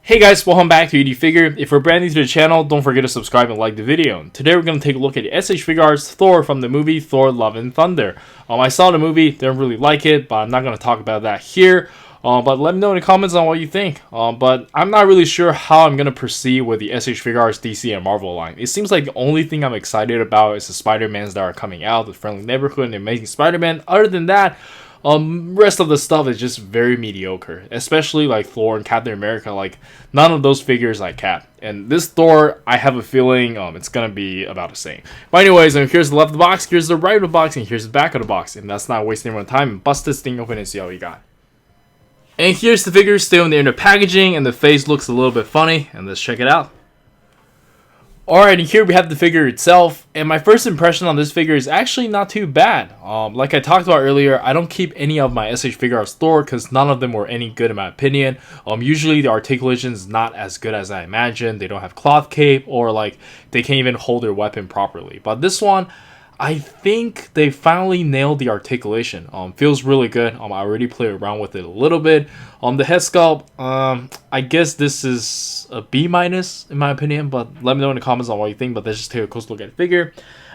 Hey guys, welcome back to S.H.Figuarts. If you're brand new to the channel, don't forget to subscribe and like the video. Today we're going to take a look at S.H.Figuarts Thor from the movie Thor Love and Thunder. I saw the movie, didn't really like it, but I'm not going to talk about that here. But let me know in the comments on what you think. But I'm not really sure how I'm going to proceed with the S.H.Figuarts DC and Marvel line. It seems like the only thing I'm excited about is the Spider-Mans that are coming out, the Friendly Neighborhood and the Amazing Spider-Man. Other than that, rest of the stuff is just very mediocre, especially like Thor and Captain America. Like none of those figures I cap, and this Thor, I have a feeling it's gonna be about the same. But anyways, here's the left of the box, here's the right of the box, and here's the back of the box, and that's not wasting everyone's time. Bust this thing open and see how we got. And here's the figure still in the inner packaging, and the face looks a little bit funny. And let's check it out. Alright, and here we have the figure itself, and my first impression on this figure is actually not too bad. Like I talked about earlier, I don't keep any of my S.H.Figuarts Thor because none of them were any good in my opinion. Usually the articulation is not as good as I imagined. They don't have cloth cape, or like they can't even hold their weapon properly. But this one, I think they finally nailed the articulation. Feels really good. I already played around with it a little bit. The head sculpt, I guess this is a B minus in my opinion, but let me know in the comments on what you think. But let's just take a close look at the figure.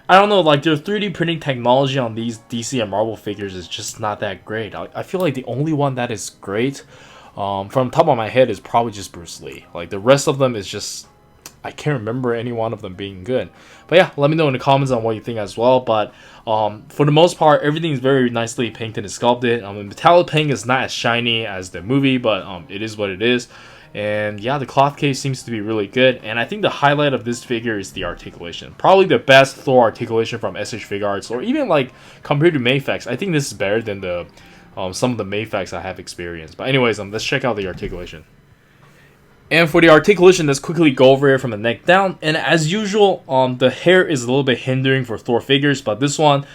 I don't know, like their 3D printing technology on these DC and Marvel figures is just not that great. I feel like the only one that is great, from the top of my head, is probably just Bruce Lee. Like the rest of them is just, I can't remember any one of them being good. But yeah, let me know in the comments on what you think as well. But for the most part, everything is very nicely painted and sculpted. The metallic paint is not as shiny as the movie, but it is what it is. And yeah, the cloth case seems to be really good. And I think the highlight of this figure is the articulation. Probably the best Thor articulation from S.H.Figuarts, or even like compared to Mayfex. I think this is better than the some of the Mayfex I have experienced. But anyways, let's check out the articulation. And for the articulation, let's quickly go over it from the neck down. And as usual, the hair is a little bit hindering for Thor figures, but this one,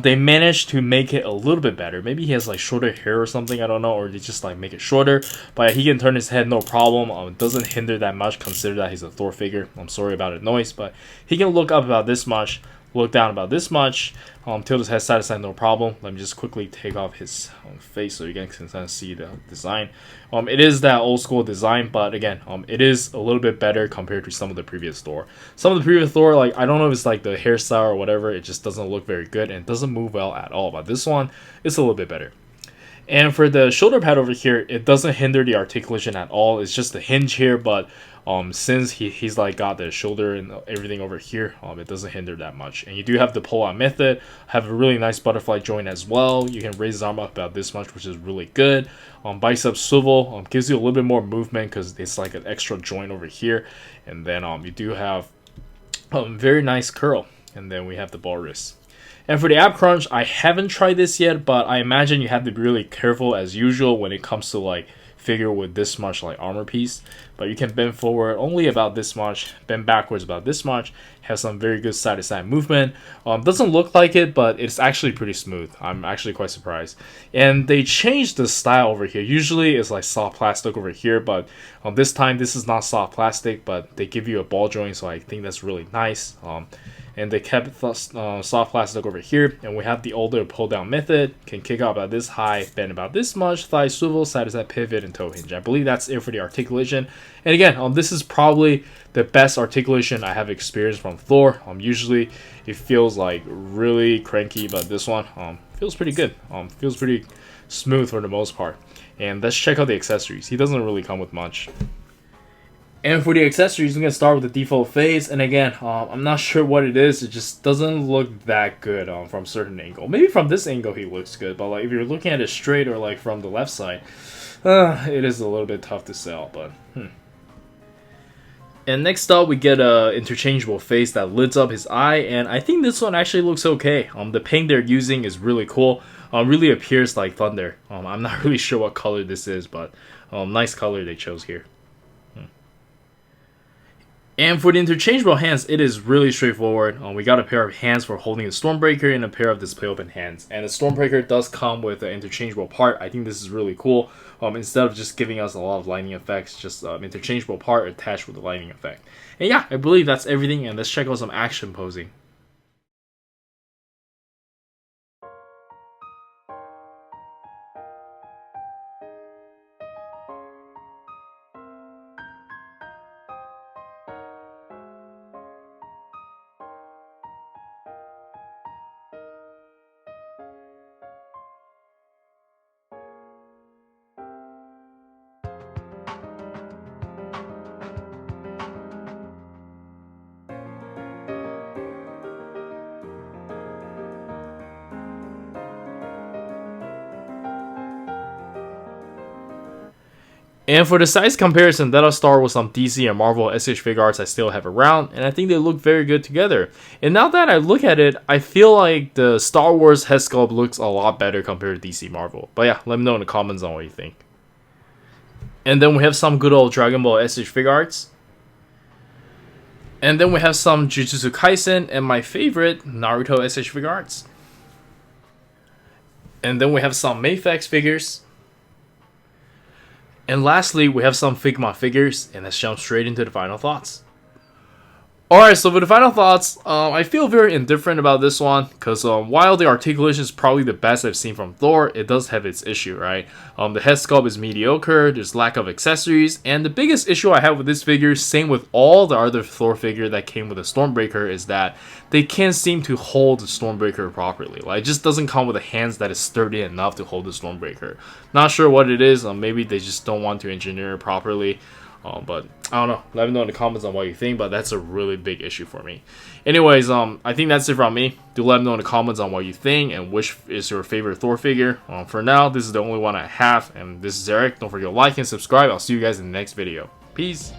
they managed to make it a little bit better. Maybe he has like shorter hair or something, I don't know, or they just like make it shorter. But he can turn his head no problem. It doesn't hinder that much, consider that he's a Thor figure. I'm sorry about the noise, but he can look up about this much, look down about this much, tilt his head side to side, no problem. Let me just quickly take off his face so you guys can kind of see the design. It is that old school design, but again, it is a little bit better compared to some of the previous Thor. Some of the previous Thor, like I don't know if it's like the hairstyle or whatever, it just doesn't look very good and it doesn't move well at all. But this one, it's a little bit better. And for the shoulder pad over here, it doesn't hinder the articulation at all. It's just the hinge here, but since he's like got the shoulder and everything over here, it doesn't hinder that much. And you do have the pull-out method, have a really nice butterfly joint as well. You can raise his arm up about this much, which is really good. Bicep swivel gives you a little bit more movement because it's like an extra joint over here. And then you do have very nice curl. And then we have the ball wrist. And for the ab crunch, I haven't tried this yet, but I imagine you have to be really careful as usual when it comes to like figure with this much like armor piece. But you can bend forward only about this much, bend backwards about this much, have some very good side to side movement. Doesn't look like it, but it's actually pretty smooth. I'm actually quite surprised. And they changed the style over here. Usually it's like soft plastic over here, but this time this is not soft plastic, but they give you a ball joint, so I think that's really nice. And they kept soft plastic over here, and we have the older pull down method. Can kick out about this high, bend about this much, thigh swivel, side to side pivot, and toe hinge. I believe that's it for the articulation. And again, this is probably the best articulation I have experienced from Thor. Usually it feels like really cranky, but this one feels pretty good. Feels pretty smooth for the most part. And let's check out the accessories. He doesn't really come with much. And for the accessories, we're going to start with the default face. And again, I'm not sure what it is. It just doesn't look that good from a certain angle. Maybe from this angle he looks good. But like if you're looking at it straight or like from the left side, it is a little bit tough to sell. But And next up, we get a interchangeable face that lids up his eye. And I think this one actually looks okay. The paint they're using is really cool. Really appears like thunder. I'm not really sure what color this is, but nice color they chose here. And for the interchangeable hands, it is really straightforward. We got a pair of hands for holding the Stormbreaker and a pair of display open hands. And the Stormbreaker does come with an interchangeable part. I think this is really cool. Instead of just giving us a lot of lightning effects, just interchangeable part attached with the lightning effect. And yeah, I believe that's everything. And let's check out some action posing. And for the size comparison, that'll start with some DC and Marvel S.H.Figuarts I still have around, and I think they look very good together. And now that I look at it, I feel like the Star Wars head sculpt looks a lot better compared to DC Marvel. But yeah, let me know in the comments on what you think. And then we have some good old Dragon Ball S.H.Figuarts. And then we have some Jujutsu Kaisen and my favorite, Naruto S.H.Figuarts. And then we have some Mayfax figures. And lastly, we have some Figma figures, and let's jump straight into the final thoughts. Alright, so for the final thoughts, I feel very indifferent about this one, because while the articulation is probably the best I've seen from Thor, it does have its issue, right? The head sculpt is mediocre, there's lack of accessories, and the biggest issue I have with this figure, same with all the other Thor figure that came with a Stormbreaker, is that they can't seem to hold the Stormbreaker properly. Like, it just doesn't come with the hands that is sturdy enough to hold the Stormbreaker. Not sure what it is, maybe they just don't want to engineer it properly. But I don't know. Let me know in the comments on what you think, but that's a really big issue for me. Anyways, I think that's it from me. Do let me know in the comments on what you think and which is your favorite Thor figure. For now, this is the only one I have, and this is Eric. Don't forget to like and subscribe. I'll see you guys in the next video. Peace.